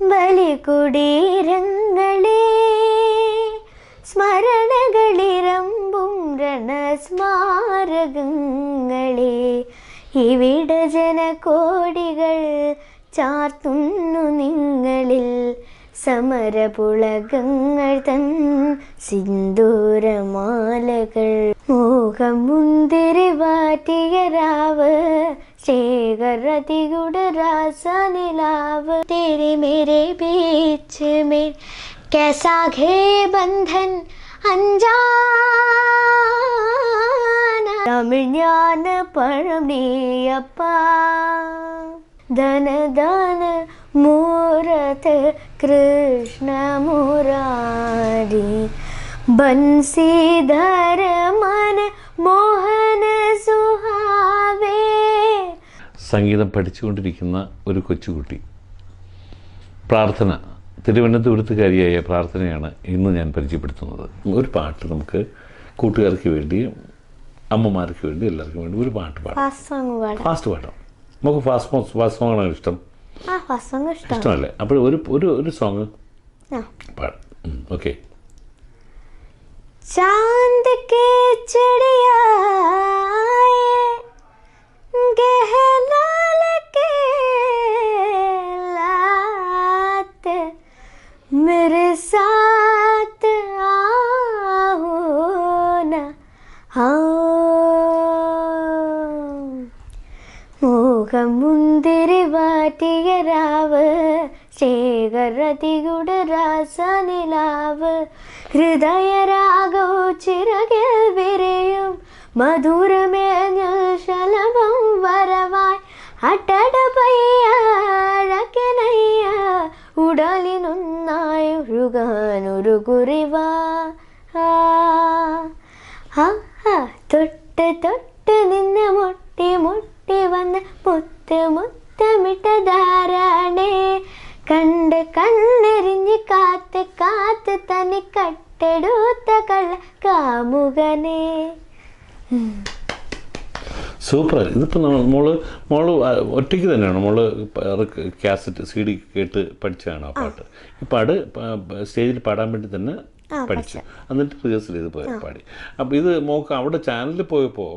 ബലികുടീരങ്ങളെ സ്മരണകളിരമ്പും രണസ്മാരകങ്ങളെ ഇവിട ജനകോടികൾ ചാർത്തുന്നു നിങ്ങളിൽ സമരപുളകങ്ങൾ തൻ സിന്ദൂരമാലകൾ. മോഹം മുന്തിരി വാറ്റിയ രാവ് ശേഖരതിയുടെ രാസനിലാവ് तेरे मेरे बीच में कैसा घे बंधन अनजाना. തമിഴ് ഞാൻ പഴം നീയപ്പ ധന ധന മൂരത് കൃഷ്ണ മുരാരി ബൻസിധര മന മോഹന സുഹാവേ. സംഗീതം പഠിച്ചുകൊണ്ടിരിക്കുന്ന ഒരു കൊച്ചുകുട്ടി. പ്രാർത്ഥന, തിരുവനന്തപുരത്തുകാരിയായ പ്രാർത്ഥനയാണ് ഇന്ന് ഞാൻ പരിചയപ്പെടുത്തുന്നത്. ഒരു പാട്ട് നമുക്ക് കൂട്ടുകാർക്ക് വേണ്ടി, അമ്മമാർക്ക് വേണ്ടി, എല്ലാവർക്കും വേണ്ടി ഒരു പാട്ട് പാടാം. ഫാസ്റ്റ് പാടാം. നമുക്ക് ഫാസ്റ്റ് സോങ്ങാണ് ഇഷ്ടം. ഇഷ്ടമല്ലേ? അപ്പോൾ ഒരു സോങ് പാടാം. ഓക്കെ. चांद के चिड़िया गहलाल के लात मेरे साथ आओ ना आओ. മോഹം മുന്തിരി വാറ്റിയ രാവ് ശേഖരതിയുടെ രാസനിലാവ് ഹൃദയരാഗോ ചിറകിൽ വിരിയും മധുരമേഞ്ഞൽ ശലഭം വരവായി അട്ടടപയ്യഴക്കനയ്യ ഉടലിനൊന്നായി ഒഴുകാനൊരു കുറിവാ. തൊട്ട് തൊട്ട് നിന്ന് മുട്ടി മുട്ടി വന്ന് മുത്ത് മുത്തമിട്ടതാരാണേ കണ്ട് കണ്ണെറിഞ്ഞ് കാത്ത് കാത്ത് തന്നെ കട്ടെടുത്ത കള്ള കാമുകനെ. സൂപ്പർ. ഇതിപ്പോൾ മോള് ഒറ്റയ്ക്ക് തന്നെയാണ് മോള് കാസറ്റ് CD കേട്ട് പഠിച്ചതാണ് ആ പാട്ട്. ഈ പാട് സ്റ്റേജിൽ പാടാൻ വേണ്ടി തന്നെ പഠിച്ചു, എന്നിട്ട് റിഹേഴ്സൽ ചെയ്ത് പാടി. അപ്പോൾ ഇത് മോക്ക് അവിടെ ചാനലിൽ പോയപ്പോൾ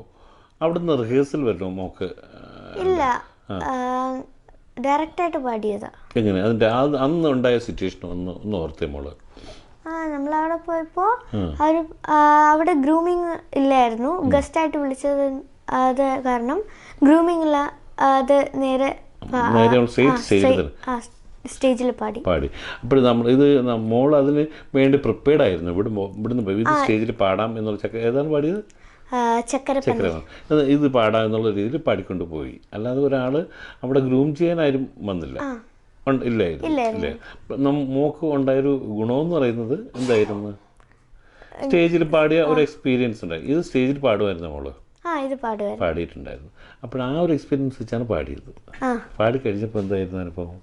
അവിടെ നിന്ന് റിഹേഴ്സൽ വരുമോ മോക്ക്? ഇല്ല, ഡയറക്റ്റായിട്ട് പാടിയതാ. എങ്ങനെ അതിൻ്റെ അന്ന് ഉണ്ടായ സിറ്റുവേഷൻ ഒന്ന് ഓർത്തേ മോള്? നമ്മളവിടെ പോയപ്പോൾ അവിടെ ഗ്രൂമിങ് ഇല്ലായിരുന്നു, ഗസ്റ്റായിട്ട് വിളിച്ചത്. അത് കാരണം ഗ്രൂമിങ് ഇല്ല, അത് നേരെ സ്റ്റേജിൽ പാടി. അപ്പോൾ ഇത് മോൾ അതിന് വേണ്ടി പ്രിപ്പയർഡ് ആയിരുന്നു. ഇവിടുന്ന് ഇത് സ്റ്റേജിൽ പാടാം എന്നുള്ള ഏതാണ് പാടിയത്? ചക്കര. ഇത് പാടാം എന്നുള്ള രീതിയിൽ പാടിക്കൊണ്ട് പോയി. അല്ലാതെ ഒരാൾ അവിടെ ഗ്രൂം ചെയ്യാനാരും വന്നില്ല, ഇല്ലായിരുന്നു. മോക്ക് ഉണ്ടായൊരു ഗുണമെന്ന് പറയുന്നത് എന്തായിരുന്നു? സ്റ്റേജിൽ പാടിയ ഒരു എക്സ്പീരിയൻസ് ഉണ്ടായി. ഇത് സ്റ്റേജിൽ പാടുമായിരുന്നു മോള്? പാടിയിട്ടുണ്ടായിരുന്നു. അപ്പോൾ ആ ഒരു എക്സ്പീരിയൻസ് വെച്ചാണ് പാടിയത്. പാടി കഴിഞ്ഞപ്പോൾ എന്തായിരുന്നു അനുഭവം?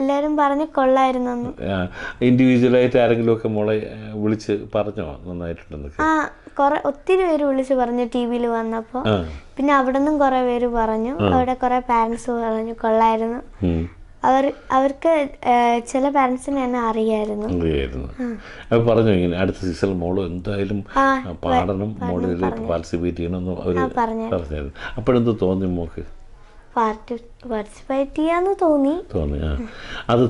എല്ലാവരും പറഞ്ഞ് കൊള്ളായിരുന്നു. ഇൻഡിവിജ്വലായിട്ട് ആരെങ്കിലും ഒക്കെ മോളെ വിളിച്ച് പറഞ്ഞോ നന്നായിട്ടുണ്ടെന്നൊക്കെ? ഒത്തിരി പേര് വിളിച്ച് പറഞ്ഞു ടിവിയിൽ വന്നപ്പോൾ. പിന്നെ അവിടെ നിന്നും കുറെ പേര് പറഞ്ഞു, അവിടെ കുറെ പാരന്റ്സ് പറഞ്ഞു കൊള്ളായിരുന്നു. അവർക്ക് ചില പാരന്റ്സിനെ എന്നെ അറിയായിരുന്നു. അപ്പോൾ പറഞ്ഞു ഇങ്ങനെ അടുത്ത സീസണിൽ മോള് എന്തായാലും പാടണം, മോളിൽ പാർട്ടിസിപ്പേറ്റ് ചെയ്യണമെന്ന് അവർ പറഞ്ഞായിരുന്നു. അപ്പോഴെന്ത് തോന്നി മോക്ക്? പാർട്ടിസിപ്പേറ്റ് ചെയ്യാന്ന് തോന്നി. അത്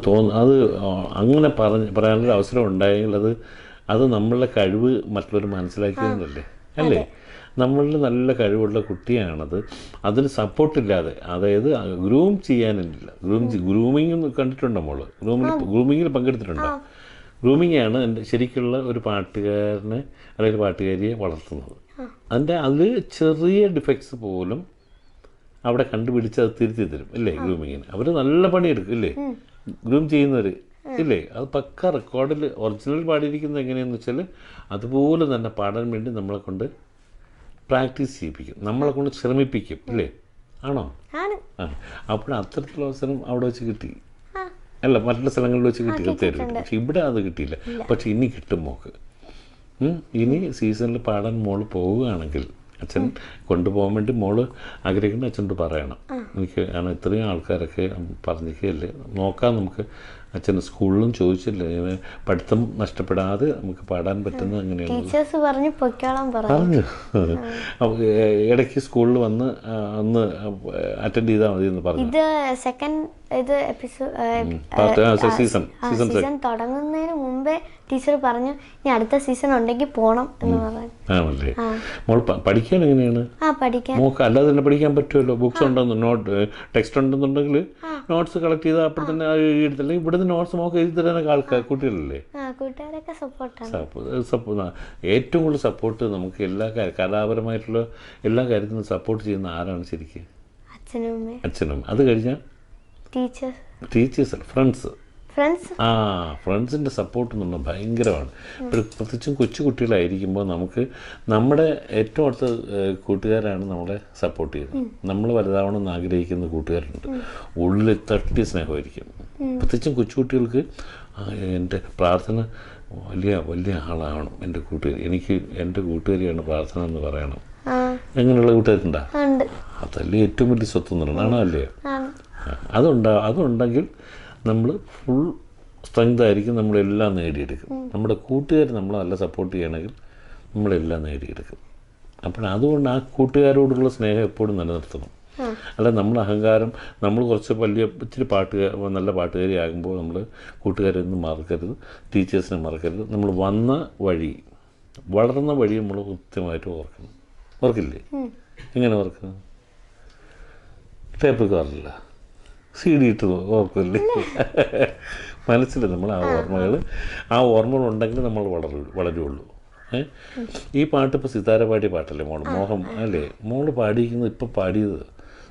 അങ്ങനെ പറയാനൊരു അവസരം ഉണ്ടായെങ്കിൽ അത് നമ്മളുടെ കഴിവ് മറ്റുള്ളവർ മനസ്സിലാക്കിയതല്ലേ അല്ലേ? നമ്മളിൽ നല്ല കഴിവുള്ള കുട്ടിയാണത്. അതിന് സപ്പോർട്ടില്ലാതെ, അതായത് ഗ്രൂം ചെയ്യാനില്ല. ഗ്രൂമിങ് കണ്ടിട്ടുണ്ടോ മോള്? ഗ്രൂമിങ്ങിൽ പങ്കെടുത്തിട്ടുണ്ടോ? ഗ്രൂമിങ് ആണ് ശരിക്കുള്ള ഒരു പാട്ടുകാരനെ അല്ലെങ്കിൽ പാട്ടുകാരിയെ വളർത്തുന്നത്. അതിൽ ചെറിയ ഡിഫക്ട്സ് പോലും അവിടെ കണ്ടുപിടിച്ച് അത് തിരുത്തി തരും ഇല്ലേ ഗ്രൂമിങ്ങിന്. അവർ നല്ല പണിയെടുക്കും ഇല്ലേ ഗ്രൂം ചെയ്യുന്നവർ ഇല്ലേ? അത് പക്ക റെക്കോർഡിൽ ഒറിജിനൽ പാടിയിരിക്കുന്നത് എങ്ങനെയാണെന്ന് വെച്ചാൽ അതുപോലെ തന്നെ പാടാൻ വേണ്ടി നമ്മളെ കൊണ്ട് പ്രാക്ടീസ് ചെയ്യിപ്പിക്കും, നമ്മളെ കൊണ്ട് ശ്രമിപ്പിക്കും ഇല്ലേ? ആണോ? അപ്പോൾ അത്തരത്തിലുള്ള അവസരം അവിടെ വെച്ച് കിട്ടി അല്ല, മറ്റുള്ള സ്ഥലങ്ങളിൽ വെച്ച് കിട്ടി തീർച്ചയായിട്ടും. പക്ഷെ ഇവിടെ അത് കിട്ടിയില്ല. പക്ഷെ ഇനി കിട്ടും മോക്ക്. ഇനി സീസണിൽ പാടാൻ മോള് പോവുകയാണെങ്കിൽ അച്ഛൻ കൊണ്ടുപോകാൻ വേണ്ടി മോള് ആഗ്രഹിക്കുന്ന അച്ഛനോട് പറയണം. എനിക്ക് കാരണം ഇത്രയും ആൾക്കാരൊക്കെ പറഞ്ഞിരിക്കുകയല്ലേ, നോക്കാം നമുക്ക്. അച്ഛൻ സ്കൂളിലും ചോദിച്ചില്ലേ, പഠിത്തം നഷ്ടപ്പെടാതെ നമുക്ക് പാടാൻ പറ്റുന്നത് എങ്ങനെയാണ് ടീച്ചേഴ്സ് പറഞ്ഞു പൊയ്ക്കോളാൻ പറഞ്ഞു. ഇടയ്ക്ക് സ്കൂളിൽ വന്ന് ഒന്ന് അറ്റൻഡ് ചെയ്താൽ മതി എന്ന് പറഞ്ഞു. ഇത് സെക്കൻഡ് സീസൺ തുടങ്ങുന്നതിന് മുമ്പേ ടീച്ചർ പറഞ്ഞു ഇനി അടുത്ത സീസൺ ഉണ്ടെങ്കിൽ പോണം എന്ന് പറഞ്ഞു. ആണല്ലേ. മോൾ പഠിക്കാൻ എങ്ങനെയാണ്? മോൾക്ക് അല്ലാതെ തന്നെ പഠിക്കാൻ പറ്റുമല്ലോ. ബുക്സ് ഉണ്ടെന്ന് ടെക്സ്റ്റ് ഉണ്ടെന്നുണ്ടെങ്കിൽ നോട്ട്സ് കളക്ട് ചെയ്താൽ അപ്പോൾ തന്നെ എഴുതത്തില്ല. ഇവിടുന്ന് നോട്ട്സ് മോൾക്ക് എഴുതി തരാനൊക്കെ ആൾക്കാർ കുട്ടികളല്ലേ. ഏറ്റവും കൂടുതൽ സപ്പോർട്ട് നമുക്ക് എല്ലാ കലാപരമായിട്ടുള്ള എല്ലാ കാര്യത്തിനും സപ്പോർട്ട് ചെയ്യുന്ന ആരാണ് ശരിക്കും? അച്ഛനും. അത് കഴിഞ്ഞാൽ ടീച്ചേഴ്സ്, ഫ്രണ്ട്സ്. ഫ്രണ്ട്സിൻ്റെ സപ്പോർട്ട് എന്ന് പറഞ്ഞാൽ ഭയങ്കരമാണ്. പ്രത്യേകിച്ചും കൊച്ചു കുട്ടികളായിരിക്കുമ്പോൾ നമുക്ക് നമ്മുടെ ഏറ്റവും അടുത്ത കൂട്ടുകാരാണ് നമ്മളെ സപ്പോർട്ട് ചെയ്യുന്നത്. നമ്മൾ വലുതാവണമെന്ന് ആഗ്രഹിക്കുന്ന കൂട്ടുകാരുണ്ട്, ഉള്ളിൽ തട്ടി സ്നേഹമായിരിക്കും. പ്രത്യേകിച്ചും കൊച്ചുകുട്ടികൾക്ക് എൻ്റെ പ്രാർത്ഥന വലിയ ആളാവണം എൻ്റെ കൂട്ടുകാരി, എനിക്ക് എൻ്റെ കൂട്ടുകാരിയാണ് പ്രാർത്ഥന എന്ന് പറയണം. എങ്ങനെയുള്ള കൂട്ടുകാരുണ്ടാ? അതല്ലേ ഏറ്റവും വലിയ സ്വത്ത് എന്ന് പറയുന്നത്, ആണോ അല്ലേ? അതുണ്ടെങ്കിൽ നമ്മൾ ഫുൾ സ്ട്രെങ്ത് ആയിരിക്കും, നമ്മളെല്ലാം നേടിയെടുക്കും. നമ്മുടെ കൂട്ടുകാർ നമ്മളെ നല്ല സപ്പോർട്ട് ചെയ്യണമെങ്കിൽ നമ്മളെല്ലാം നേടിയെടുക്കും. അപ്പോൾ അതുകൊണ്ട് ആ കൂട്ടുകാരോടുള്ള സ്നേഹം എപ്പോഴും നിലനിർത്തണം. അല്ല നമ്മൾ അഹങ്കാരം, നമ്മൾ കുറച്ച് ഇച്ചിരി നല്ല പാട്ടുകാരി ആകുമ്പോൾ നമ്മൾ കൂട്ടുകാരൊന്നും മറക്കരുത്, ടീച്ചേഴ്സിനെ മറക്കരുത്. നമ്മൾ വന്ന വഴി, വളർന്ന വഴി നമ്മൾ കൃത്യമായിട്ട് ഓർക്കണം. ഓർക്കില്ലേ? എങ്ങനെ ഓർക്കണം? ടേപ്പ് കാറില്ല, CD ഇട്ട് ഓർക്കില്ലേ? മനസ്സിൽ നമ്മൾ ആ ഓർമ്മകൾ ഉണ്ടെങ്കിൽ നമ്മൾ വളരുള്ളൂ. ഈ പാട്ട് ഇപ്പോൾ സിതാര പാടിയ പാട്ടല്ലേ മോഹം അല്ലേ? മോള് പാടിയിരിക്കുന്നത് ഇപ്പോൾ പാടിയത്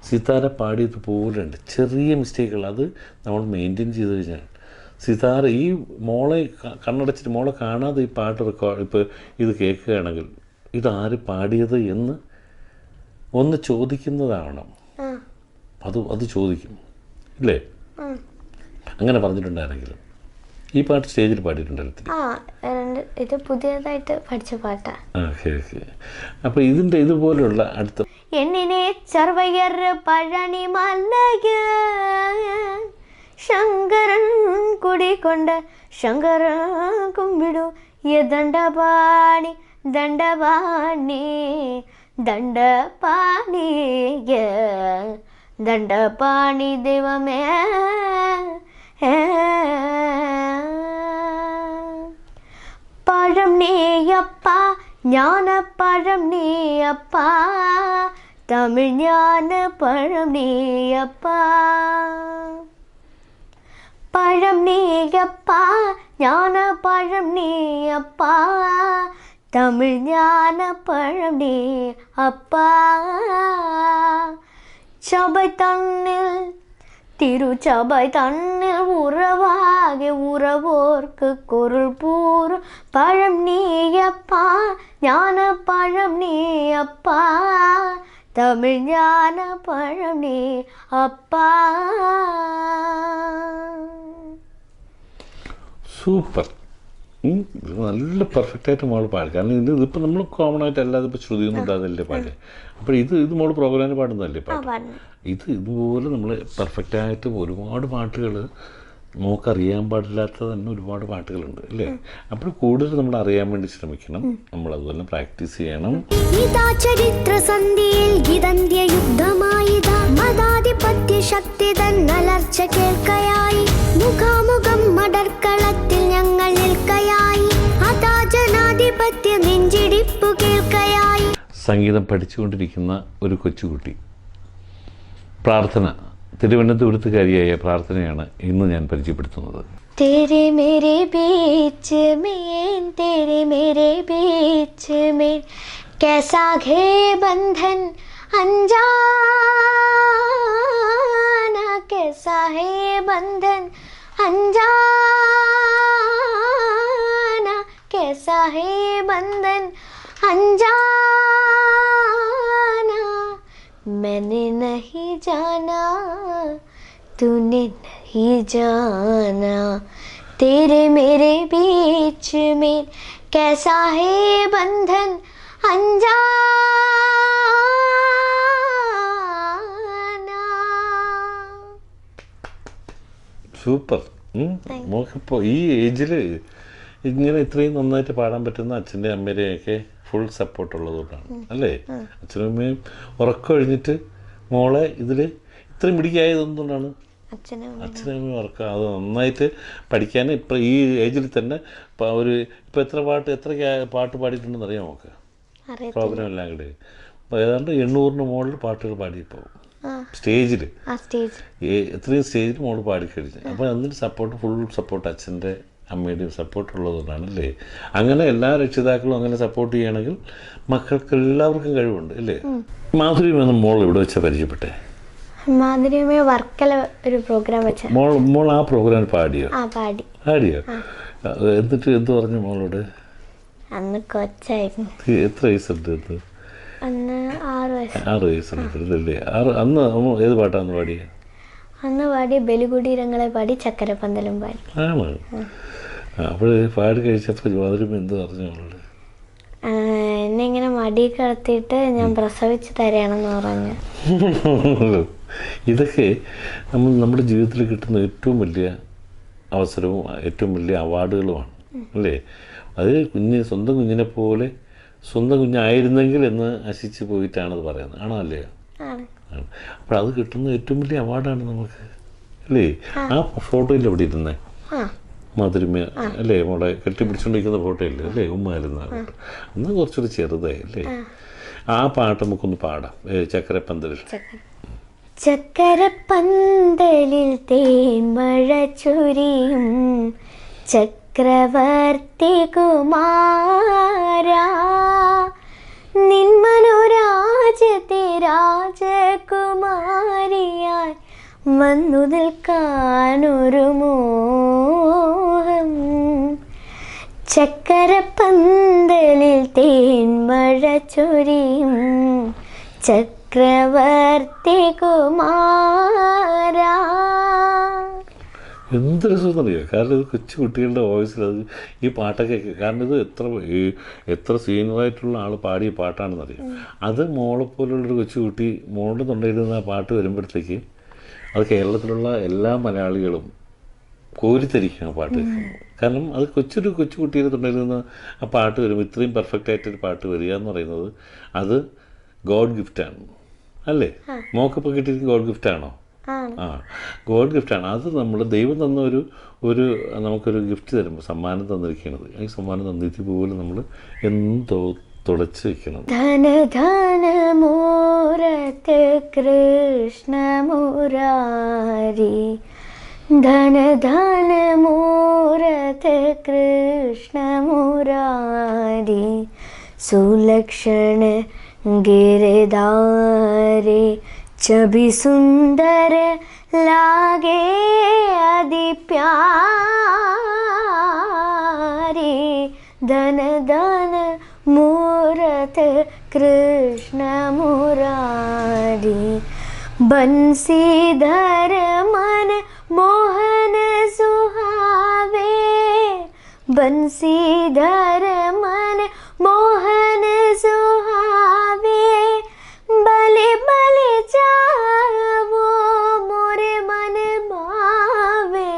സിതാര പാടിയത് പോലെ ഉണ്ട്. ചെറിയ മിസ്റ്റേക്കുകൾ അത് നമ്മൾ മെയിൻറ്റെയിൻ ചെയ്ത് കഴിഞ്ഞാൽ സിതാര ഈ മോളെ കണ്ണടച്ചിട്ട് മോളെ കാണാതെ ഈ പാട്ട് ഇപ്പോൾ ഇത് കേൾക്കുകയാണെങ്കിൽ ഇതാര് പാടിയത് എന്ന് ഒന്ന് ചോദിക്കുന്നതാവണം. അത് ചോദിക്കും ഇല്ലേ? അങ്ങനെ പറഞ്ഞിട്ടുണ്ടായിരുന്നെങ്കിലും ഈ പാട്ട് സ്റ്റേജിൽ പാടിയിട്ടുണ്ടല്ലോ. ഇത് പുതിയതായിട്ട് പഠിച്ച പാട്ടാ. അപ്പോൾ ഇതിൻ്റെ ഇതുപോലുള്ള അടുത്ത എണ്ണിനെ ചർവയർ പഴനി മല്ലയ ശങ്കരൻ കുടിക്കൊണ്ട് ശങ്കരൻ കുമ്പിടു ദണ്ഡപാണി ദണ്ഡപാണി ദണ്ഡപാണിയ ദണ്ഡപാണി ദൈവമേ പഴം നീയപ്പ ஞானப்பழம் நீயப்பா தமிழ் ஞான பழம் நீயப்பா பழம் நீயப்பா ஞான பழம் நீயப்பா தமிழ் ஞான பழம் நீ அப்பா சபை தன்னில் திருச்சபை தன்னில் உறவாகி உறவோர்க்கு குரல் பூர் பழம் நீயப்பா ஞான பழம் நீயப்பா தமிழ் ஞான பழம் நீ அப்பா. സൂപ്പർ. നല്ല പെർഫെക്റ്റായിട്ട് മോൾ പാടി. കാരണം ഇതിപ്പോൾ നമ്മൾ കോമൺ ആയിട്ട് അല്ലാതെ ഇപ്പോൾ ശ്രുതിയൊന്നും ഇടാതല്ലേ പാടി. അപ്പോൾ ഇത് മോൾ പ്രോഗ്രാമിന് പാടുന്നതല്ലേ പാട്ട്. ഇതുപോലെ നമ്മൾ പെർഫെക്റ്റായിട്ട് ഒരുപാട് പാട്ടുകൾ നമുക്കറിയാൻ പാടില്ലാത്ത തന്നെ ഒരുപാട് പാട്ടുകളുണ്ട് അല്ലേ? അപ്പോൾ കൂടുതൽ നമ്മൾ അറിയാൻ വേണ്ടി ശ്രമിക്കണം, നമ്മൾ അതുപോലെ പ്രാക്ടീസ് ചെയ്യണം. ചരിത്ര സന്ധിയിൽ ഗിതന്ത്യ യുദ്ധമായിതാ മതാധിപത്യ ശക്തി തന്നലർച്ച കേൾക്കയായി മുഖാമുഖം മടർക്കളത്തിൽ ഞങ്ങൾ നിൽക്കയായി അതാ ജനാധിപത്യ നെഞ്ചിടിപ്പു കേൾക്കയായി. സംഗീതം പഠിച്ചുകൊണ്ടിരിക്കുന്ന ഒരു കൊച്ചുകുട്ടി പ്രാർത്ഥന, തിരുവനന്തപുരത്തുകാരിയായ പ്രാർത്ഥനയാണ് ഇന്ന് ഞാൻ പരിചയപ്പെടുത്തുന്നത്. तेरे मेरे बीच में तेरे मेरे बीच में कैसा घे बंधन अनजाना कैसा है बंधन अनजाना कैसा है बंधन अनजाना मैंने नहीं जाना तूने नहीं जाना तेरे मेरे बीच में कैसा है बंधन അഞ്ചാന. സൂപ്പർ. മോക്കിപ്പോൾ ഈ ഏജിൽ ഇങ്ങനെ ഇത്രയും നന്നായിട്ട് പാടാൻ പറ്റുന്ന അച്ഛൻ്റെ അമ്മയുടെയൊക്കെ ഫുൾ സപ്പോർട്ട് ഉള്ളതുകൊണ്ടാണ് അല്ലേ? അച്ഛനും അമ്മയും ഉറക്കം കഴിഞ്ഞിട്ട് മോളെ ഇതിൽ ഇത്രയും മിടിക്കായതെന്തുകൊണ്ടാണ്? അച്ഛനും അമ്മയും ഉറക്കം. അത് നന്നായിട്ട് പഠിക്കാൻ ഇപ്പം ഈ ഏജിൽ തന്നെ ഇപ്പം എത്ര പാട്ട് പാടിയിട്ടുണ്ടെന്ന് അറിയാം നമുക്ക് പ്രോഗ്രാം എല്ലാം കൂടെ. അപ്പോൾ ഏതാണ്ട് 800 മുകളിൽ പാട്ടുകൾ പാടിയപ്പോൾ സ്റ്റേജിൽ എത്രയും സ്റ്റേജിൽ മോള് പാടിക്കഴിഞ്ഞു. അപ്പോൾ അതിൻ്റെ ഫുൾ സപ്പോർട്ട് അച്ഛൻ്റെ അമ്മയുടെയും സപ്പോർട്ട് ഉള്ളതുകൊണ്ടാണ് അല്ലേ? അങ്ങനെ എല്ലാ രക്ഷിതാക്കളും അങ്ങനെ സപ്പോർട്ട് ചെയ്യുകയാണെങ്കിൽ മക്കൾക്ക് എല്ലാവർക്കും കഴിവുണ്ട് അല്ലേ? മാധുര്യമ മോൾ ഇവിടെ വെച്ചാൽ പരിചയപ്പെട്ടെ? മാധുര്യമേ വർക്കല ഒരു പ്രോഗ്രാം വെച്ച. മോൾ ആ പ്രോഗ്രാം പാടിയോ? പാടിയോ? എന്നിട്ട് എന്ത് പറഞ്ഞു മോളോട്? അന്ന് കൊച്ചായിരുന്നു. എത്ര വയസ്സുണ്ട്? അന്ന് 6 വയസ്സുണ്ടല്ലേ? അന്ന് ഏത് പാട്ടാന്ന് പാടിയത്? അന്ന് പാടി ബലികുടീരങ്ങളെ പാടി ചക്കരപ്പന്തലും പാടി. ആണ്. അപ്പോൾ പാടി കഴിച്ചപ്പോൾ മാധുര്യം എന്ത് പറഞ്ഞു അവളോട്? എന്നെ ഇങ്ങനെ മടി കിടത്തിയിട്ട് ഞാൻ പ്രസവിച്ച് തരണമെന്ന് പറഞ്ഞു. ഇതൊക്കെ നമ്മുടെ ജീവിതത്തിൽ കിട്ടുന്ന ഏറ്റവും വലിയ അവസരവും ഏറ്റവും വലിയ അവാർഡുകളുമാണ് അല്ലേ? അത് സ്വന്തം കുഞ്ഞിനെ പോലെ സ്വന്തം കുഞ്ഞായിരുന്നെങ്കിൽ എന്ന് ആശിച്ച് പോയിട്ടാണത് പറയുന്നത്. ആണോ അല്ലയോ? അപ്പോൾ അത് കിട്ടുന്ന ഏറ്റവും വലിയ അവാർഡാണ് നമുക്ക് അല്ലേ? ആ ഫോട്ടോയിൽ എവിടെ ഇരുന്നേ? മാധുര്യമ അല്ലേ? മോളെ കെട്ടിപ്പിടിച്ചുകൊണ്ടിരിക്കുന്ന ഫോട്ടോ ഇല്ലേ അല്ലേ? ഉമ്മായിരുന്ന ഫോട്ടോ. എന്നാൽ കുറച്ചുകൂടി ചെറുതായി അല്ലേ? ആ പാട്ട് നമുക്കൊന്ന് പാടാം. ചക്കരപ്പന്തലിൽ. ചക്കരപ്പന്തലിൽ തേൻമഴ ചൊരിയും ചക്രവർത്തി കുമാരാ, നിന്മനോരാജ്യത്തെ രാജകുമാരിയായി വന്നു നിൽക്കാനൊരു മോഹം. ചക്കരപ്പന്തലിൽ തേൻമഴ ചൊരിയും ചക്രവർത്തി കുമാരാ. എന്ത് രസമെന്നറിയോ? കാരണം ഇത് കൊച്ചു കുട്ടികളുടെ വോയിസിൽ അത് ഈ പാട്ടൊക്കെ കാരണം ഇത് എത്ര സീനിയറായിട്ടുള്ള ആൾ പാടിയ പാട്ടാണെന്നറിയാം. അത് മോളെപ്പോലുള്ളൊരു കൊച്ചു കുട്ടി മോളുടെ തൊണ്ടയിരുന്ന ആ പാട്ട് വരുമ്പോഴത്തേക്ക് അത് കേരളത്തിലുള്ള എല്ലാ മലയാളികളും കോരിത്തരിക്കുകയാണ് പാട്ട് കേൾക്കുന്നത്. കാരണം അത് കൊച്ചു കുട്ടിയുടെ തൊണ്ടയിരുന്ന ആ പാട്ട് വരുമ്പോൾ ഇത്രയും പെർഫെക്റ്റ് ആയിട്ടൊരു പാട്ട് വരിക എന്ന് പറയുന്നത് അത് ഗോഡ് ഗിഫ്റ്റാണ് അല്ലേ? മോക്കിപ്പോൾ കിട്ടിയിരിക്കുന്ന ഗോഡ് ഗിഫ്റ്റാണോ? ഗോഡ് ഗിഫ്റ്റാണ്. അത് നമ്മൾ ദൈവം തന്ന ഒരു നമുക്കൊരു ഗിഫ്റ്റ് തരുമ്പോൾ സമ്മാനം തന്നിരിക്കുന്നത്. ഈ സമ്മാനം തന്നിട്ട് പോലും നമ്മൾ എന്നും തുടച്ച് വെക്കണം. ധന ധന മൂരത്ത് കൃഷ്ണ മുരാരി, ധന ധന മൂരത്ത് കൃഷ്ണ മുരാരി, സുലക്ഷण गिरधारे छवि सुंदर लागे अति प्यारी, धन धन मूरत कृष्ण मुरारी, बंसीधर मन मोहन सुहावे, बंसीधर मन मोहन सुहावे, बले बले जावो मोरे मन भावे,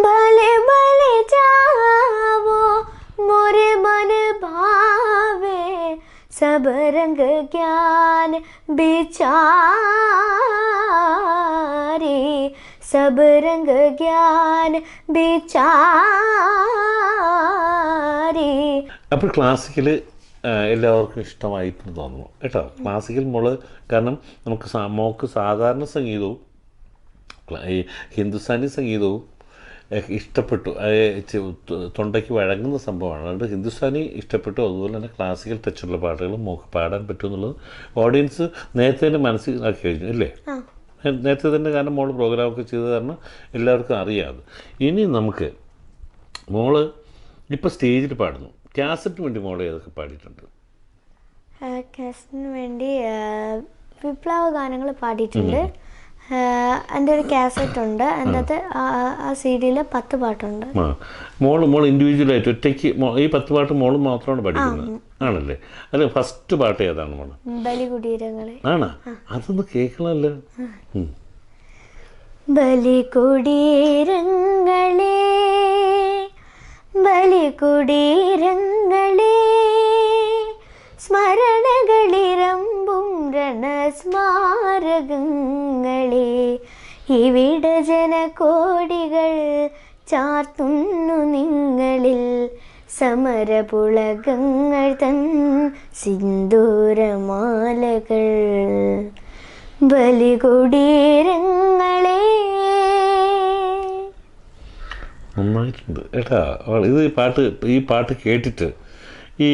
भले भले जावो मोरे मन भावे, सब रंग ज्ञान बिचारी, सब रंग ज्ञान बिचारी. അപ്പോൾ ക്ലാസിക്കൽ എല്ലാവർക്കും ഇഷ്ടമായിട്ടെന്ന് തോന്നുന്നു കേട്ടോ. ക്ലാസിക്കൽ മോള് കാരണം മോൾക്ക് സാധാരണ സംഗീതവും ഈ ഹിന്ദുസ്ഥാനി സംഗീതവും ഇഷ്ടപ്പെട്ടു. തൊണ്ടയ്ക്ക് വഴങ്ങുന്ന സംഭവമാണ്. അതുകൊണ്ട് ഹിന്ദുസ്ഥാനി ഇഷ്ടപ്പെട്ടു. അതുപോലെ തന്നെ ക്ലാസിക്കൽ ടച്ചുള്ള പാട്ടുകളും മോൾക്ക് പാടാൻ പറ്റുമെന്നുള്ളത് ഓഡിയൻസ് നേരത്തെ തന്നെ മനസ്സിലാക്കി കഴിഞ്ഞു അല്ലേ? നേരത്തെ തന്നെ കാരണം മോള് പ്രോഗ്രാമൊക്കെ ചെയ്ത് കാരണം എല്ലാവർക്കും അറിയാതെ. ഇനി നമുക്ക് മോള് ഇപ്പോൾ സ്റ്റേജിൽ പാടുന്നു. കാസറ്റിന് വേണ്ടി മോളെ ഏതൊക്കെ പാടിയിട്ടുണ്ട്? കാസറ്റിന് വേണ്ടി വിപ്ലവ ഗാനങ്ങൾ പാടിയിട്ടുണ്ട്. എൻ്റെ ഒരു കാസറ്റ് ഉണ്ട്. എൻ്റെ അകത്ത് ആ CD-യിൽ 10 പാട്ടുണ്ട്. മോൾ ഇൻഡിവിജ്വലായിട്ട് ഒറ്റയ്ക്ക് ഈ 10 പാട്ട് മോള് മാത്രമാണ് പഠിക്കുന്നത് ആണല്ലേ? അല്ല, ഫസ്റ്റ് പാട്ട് ഏതാണ് മോള്? ബലികുടീരങ്ങളെ. ആണോ? അതൊന്ന് കേൾക്കണമല്ലോ. ബലികുടീരങ്ങളെ ബലികുടീരങ്ങളെ സ്മരണകളിരമ്പും രണസ്മാരകങ്ങളെ ഇവിടെ ജനകോടികൾ ചാർത്തുന്നു നിങ്ങളിൽ സമരപുളകങ്ങൾ തൻ സിന്ദൂരമാലകൾ. ബലികുടീരങ്ങളെ. നന്നായിട്ടുണ്ട് ഏട്ടാ. ഇത് ഈ പാട്ട് കേട്ടിട്ട് ഈ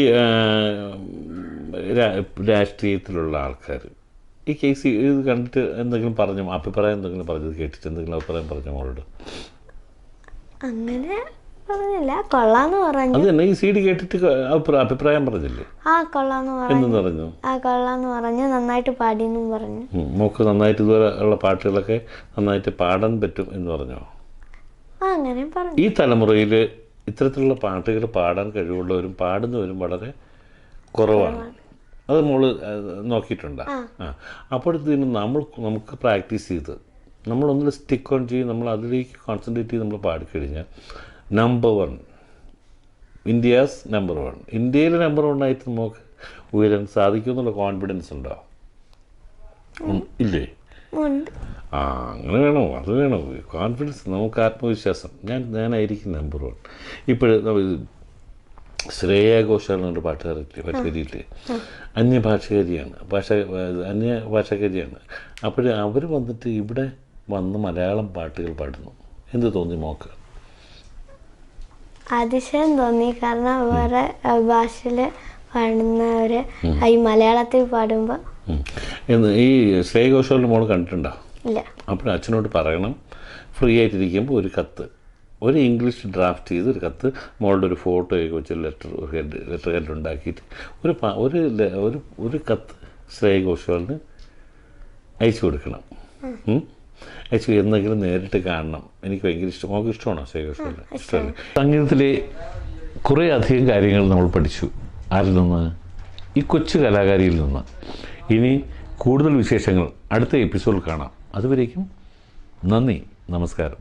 രാഷ്ട്രീയത്തിലുള്ള ആൾക്കാർ ഈ കേസ് ഇത് കണ്ടിട്ട് എന്തെങ്കിലും പറഞ്ഞു, അഭിപ്രായം എന്തെങ്കിലും പറഞ്ഞത് കേട്ടിട്ട് എന്തെങ്കിലും അഭിപ്രായം പറഞ്ഞു മോളോട്? അങ്ങനെ പറഞ്ഞില്ല, കൊള്ളാന്ന് പറഞ്ഞു. അത് തന്നെ, ഈ CD കേട്ടിട്ട് അഭിപ്രായം പറഞ്ഞില്ലേ? കൊള്ളാന്ന് പറഞ്ഞു. കൊള്ളാന്ന് പറഞ്ഞു, നന്നായിട്ട് പാടിയെന്നും പറഞ്ഞു. മോക്ക് നന്നായിട്ട് ഇതുപോലെ ഉള്ള പാട്ടുകളൊക്കെ നന്നായിട്ട് പാടാൻ പറ്റും എന്ന് പറഞ്ഞോ? അങ്ങനെ പറഞ്ഞു. ഈ തലമുറയിൽ ഇത്തരത്തിലുള്ള പാട്ടുകൾ പാടാൻ കഴിവുള്ളവരും പാടുന്നവരും വളരെ കുറവാണ്. അത് മോള് നോക്കിയിട്ടുണ്ടോ? അപ്പോഴത്തേനും നമുക്ക് പ്രാക്ടീസ് ചെയ്ത് നമ്മളൊന്നിൽ സ്റ്റിക്ക് ഓൺ ചെയ്ത് നമ്മൾ അതിലേക്ക് കോൺസെൻട്രേറ്റ് ചെയ്ത് നമ്മൾ പാടിക്കഴിഞ്ഞാൽ നമ്പർ 1, ഇന്ത്യസ് നമ്പർ 1, ഇന്ത്യയിൽ നമ്പർ 1 ആയിട്ട് നമുക്ക് ഉയരാൻ സാധിക്കും എന്നുള്ള കോൺഫിഡൻസ് ഉണ്ടോ? ഇല്ലേ? അങ്ങനെ വേണോ? അത് വേണോ? കോൺഫിഡൻസ്, നമുക്ക് ആത്മവിശ്വാസം. ഞാനായിരിക്കും നമ്പർ 1. ഇപ്പോഴും ശ്രേയ ഘോഷാൽ എന്നൊരു പാട്ടുകാരില്ലേ, അന്യഭാഷക്കാരിയാണ്. അപ്പോൾ അവർ വന്നിട്ട് ഇവിടെ വന്ന് മലയാളം പാട്ടുകൾ പാടുന്നു. എന്ത് തോന്നി മോക്ക്? അതിശയം തോന്നി. കാരണം വേറെ ഭാഷയിൽ പാടുന്നവര് ഈ മലയാളത്തിൽ പാടുമ്പോൾ. ഈ ശ്രേയ ഘോഷാലിൻ്റെ മോള് കണ്ടിട്ടുണ്ടോ? ഇല്ല. അപ്പോൾ അച്ഛനോട് പറയണം, ഫ്രീ ആയിട്ടിരിക്കുമ്പോൾ ഒരു കത്ത്, ഒരു ഇംഗ്ലീഷ് ഡ്രാഫ്റ്റ് ചെയ്ത് ഒരു കത്ത് മോളുടെ ഒരു ഫോട്ടോയൊക്കെ വെച്ച് ലെറ്റർ ഹെഡ് ഉണ്ടാക്കിയിട്ട് ഒരു കത്ത് ശ്രേയ ഘോഷാലിന് അയച്ചു കൊടുക്കണം. അയച്ചു എന്തെങ്കിലും നേരിട്ട് കാണണം. എനിക്ക് ഭയങ്കര ഇഷ്ടം. മോൾക്ക് ഇഷ്ടമാണോ ശ്രേയ ഘോഷാലിന്? ഇഷ്ടമല്ലേ? സംഗീതത്തിലെ കുറേ അധികം കാര്യങ്ങൾ നമ്മൾ പഠിച്ചു. ആരിൽ നിന്ന്? ഈ കൊച്ചു കലാകാരിയിൽ നിന്ന്. ഇനി കൂടുതൽ വിശേഷങ്ങൾ അടുത്ത എപ്പിസോഡിൽ കാണാം. അതുവരേക്കും നന്ദി, നമസ്കാരം.